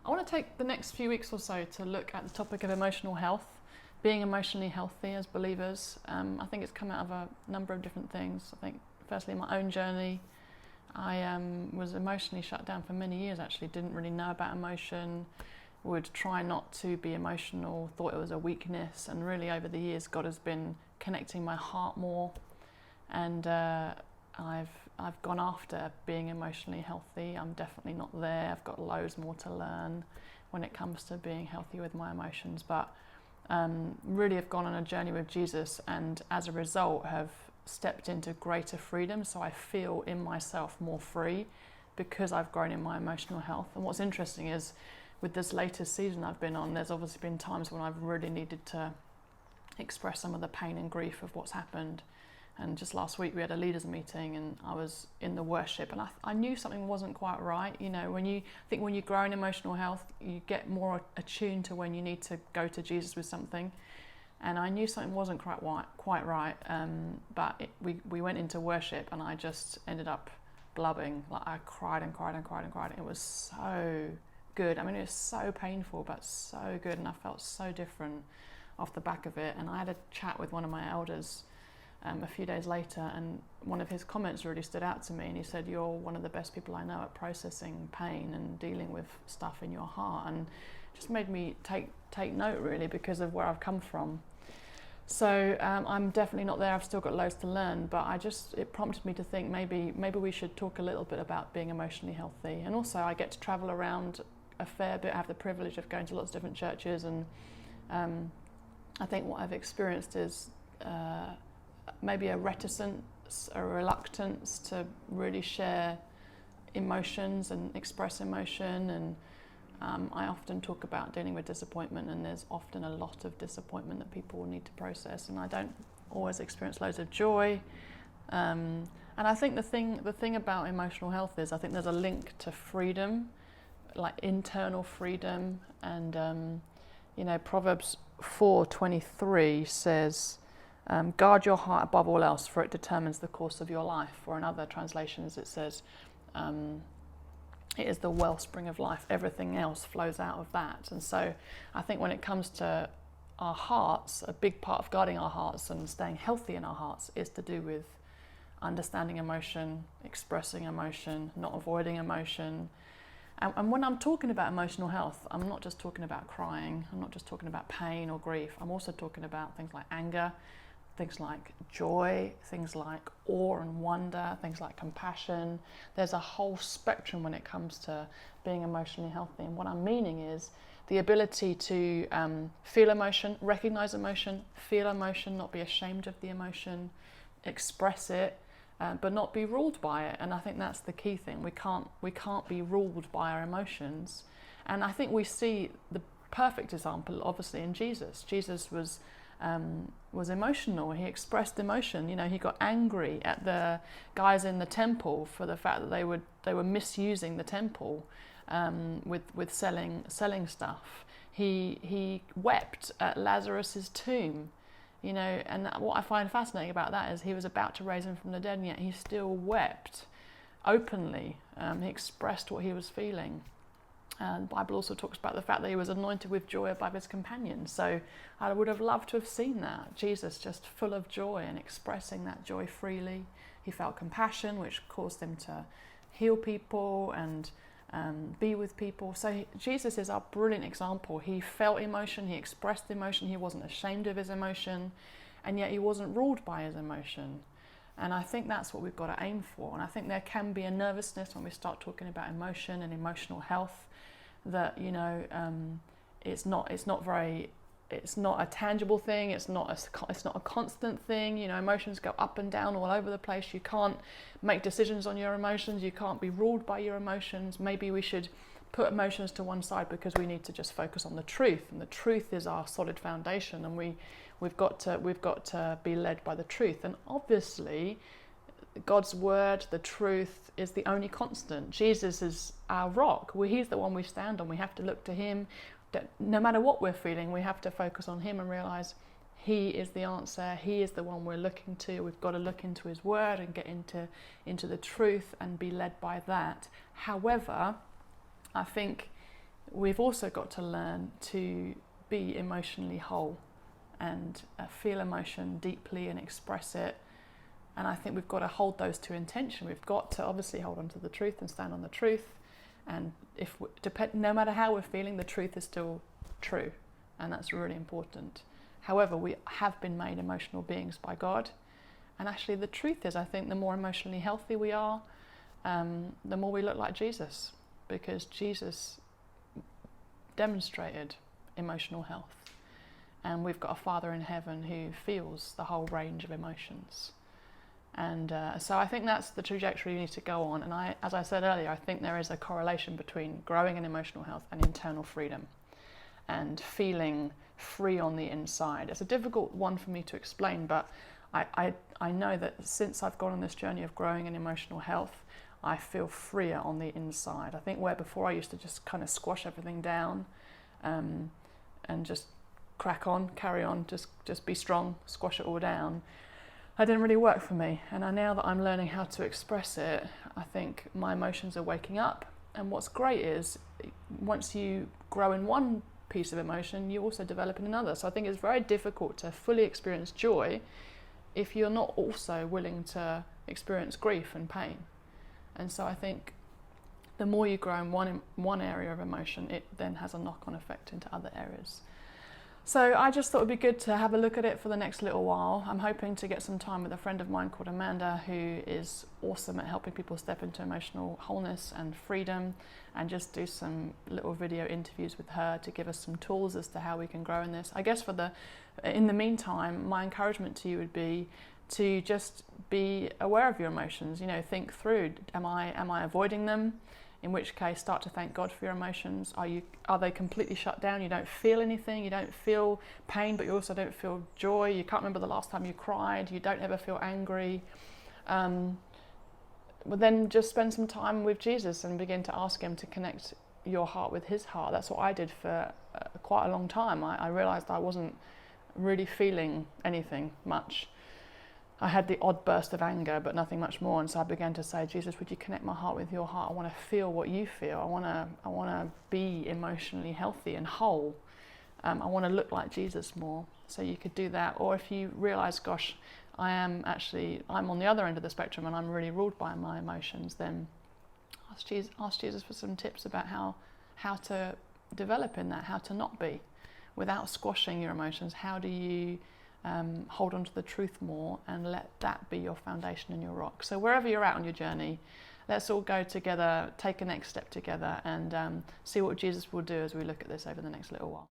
I want to take the next few weeks or so to look at the topic of emotional health, being emotionally healthy as believers. I think it's come out of a number of different things. I think, firstly, my own journey. I was emotionally shut down for many years, actually. Didn't really know about emotion, would try not to be emotional, thought it was a weakness. And really, over the years, God has been connecting my heart more. And I've gone after being emotionally healthy. I'm definitely not there. I've got loads more to learn when it comes to being healthy with my emotions. But really have gone on a journey with Jesus, and as a result have stepped into greater freedom. So I feel in myself more free because I've grown in my emotional health. And what's interesting is with this latest season I've been on, there's obviously been times when I've really needed to express some of the pain and grief of what's happened. And just last week we had a leaders meeting and I was in the worship and I knew something wasn't quite right. You know, when you grow in emotional health, you get more attuned to when you need to go to Jesus with something. And I knew something wasn't quite right. But we went into worship and I just ended up blubbing. Like I cried and cried and cried and cried. It was so good. I mean, it was so painful, but so good. And I felt so different off the back of it. And I had a chat with one of my elders a few days later, and one of his comments really stood out to me, and he said, "You're one of the best people I know at processing pain and dealing with stuff in your heart," and just made me take note, really, because of where I've come from. So I'm definitely not there. I've still got loads to learn, but it prompted me to think maybe we should talk a little bit about being emotionally healthy. And also I get to travel around a fair bit. I have the privilege of going to lots of different churches, and I think what I've experienced is maybe a reticence, a reluctance to really share emotions and express emotion. And I often talk about dealing with disappointment, and there's often a lot of disappointment that people will need to process, and I don't always experience loads of joy. And I think the thing about emotional health is I think there's a link to freedom, like internal freedom. And Proverbs 4:23 says, guard your heart above all else, for it determines the course of your life. Or in other translations it says, it is the wellspring of life. Everything else flows out of that. And so I think when it comes to our hearts, a big part of guarding our hearts and staying healthy in our hearts is to do with understanding emotion, expressing emotion, not avoiding emotion. And when I'm talking about emotional health, I'm not just talking about crying. I'm not just talking about pain or grief. I'm also talking about things like anger, things like joy, things like awe and wonder, things like compassion. There's a whole spectrum when it comes to being emotionally healthy. And what I'm meaning is the ability to feel emotion, recognize emotion, feel emotion, not be ashamed of the emotion, express it, but not be ruled by it. And I think that's the key thing. We can't be ruled by our emotions. And I think we see the perfect example, obviously, in Jesus. Jesus was emotional. He expressed emotion. You know, he got angry at the guys in the temple for the fact that they were misusing the temple with selling stuff. He wept at Lazarus's tomb. You know, and what I find fascinating about that is he was about to raise him from the dead, and yet he still wept openly. He expressed what he was feeling. And the Bible also talks about the fact that he was anointed with joy above his companions. So I would have loved to have seen that. Jesus just full of joy and expressing that joy freely. He felt compassion, which caused him to heal people and be with people. So Jesus is our brilliant example. He felt emotion, he expressed emotion, he wasn't ashamed of his emotion, and yet he wasn't ruled by his emotion. And I think that's what we've got to aim for. And I think there can be a nervousness when we start talking about emotion and emotional health, that it's not a tangible thing. It's not a constant thing. You know, emotions go up and down all over the place. You can't make decisions on your emotions. You can't be ruled by your emotions. Maybe we should put emotions to one side because we need to just focus on the truth. And the truth is our solid foundation. And we've got to be led by the truth. And obviously, God's word, the truth, is the only constant. Jesus is our rock. He's the one we stand on. We have to look to him. No matter what we're feeling, we have to focus on him and realize he is the answer. He is the one we're looking to. We've got to look into his word and get into the truth and be led by that. However, I think we've also got to learn to be emotionally whole and feel emotion deeply and express it. And I think we've got to hold those two in tension. We've got to obviously hold on to the truth and stand on the truth. And no matter how we're feeling, the truth is still true. And that's really important. However, we have been made emotional beings by God. And actually the truth is, I think the more emotionally healthy we are, the more we look like Jesus. Because Jesus demonstrated emotional health. And we've got a Father in heaven who feels the whole range of emotions. And so I think that's the trajectory we need to go on. And as I said earlier, I think there is a correlation between growing in emotional health and internal freedom and feeling free on the inside. It's a difficult one for me to explain, but I know that since I've gone on this journey of growing in emotional health, I feel freer on the inside. I think where before I used to just kind of squash everything down and just crack on, carry on, just be strong, squash it all down, it didn't really work for me. And now that I'm learning how to express it, I think my emotions are waking up. And what's great is once you grow in one piece of emotion, you also develop in another. So I think it's very difficult to fully experience joy if you're not also willing to experience grief and pain. And so I think the more you grow in one area of emotion, it then has a knock-on effect into other areas. So I just thought it would be good to have a look at it for the next little while. I'm hoping to get some time with a friend of mine called Amanda, who is awesome at helping people step into emotional wholeness and freedom, and just do some little video interviews with her to give us some tools as to how we can grow in this. I guess in the meantime, my encouragement to you would be to just be aware of your emotions. You know, think through, am I avoiding them? In which case, start to thank God for your emotions. Are they completely shut down? You don't feel anything. You don't feel pain, but you also don't feel joy. You can't remember the last time you cried. You don't ever feel angry. Well, then just spend some time with Jesus and begin to ask him to connect your heart with his heart. That's what I did for quite a long time. I realised I wasn't really feeling anything much. I had the odd burst of anger, but nothing much more. And so I began to say, Jesus, would you connect my heart with your heart? I want to feel what you feel. I want to be emotionally healthy and whole. I want to look like Jesus more. So you could do that. Or if you realise, gosh, I'm on the other end of the spectrum and I'm really ruled by my emotions, then ask Jesus for some tips about how to develop in that, how to not be without squashing your emotions. How do you hold on to the truth more and let that be your foundation and your rock? So wherever you're at on your journey, let's all go together, take a next step together, and see what Jesus will do as we look at this over the next little while.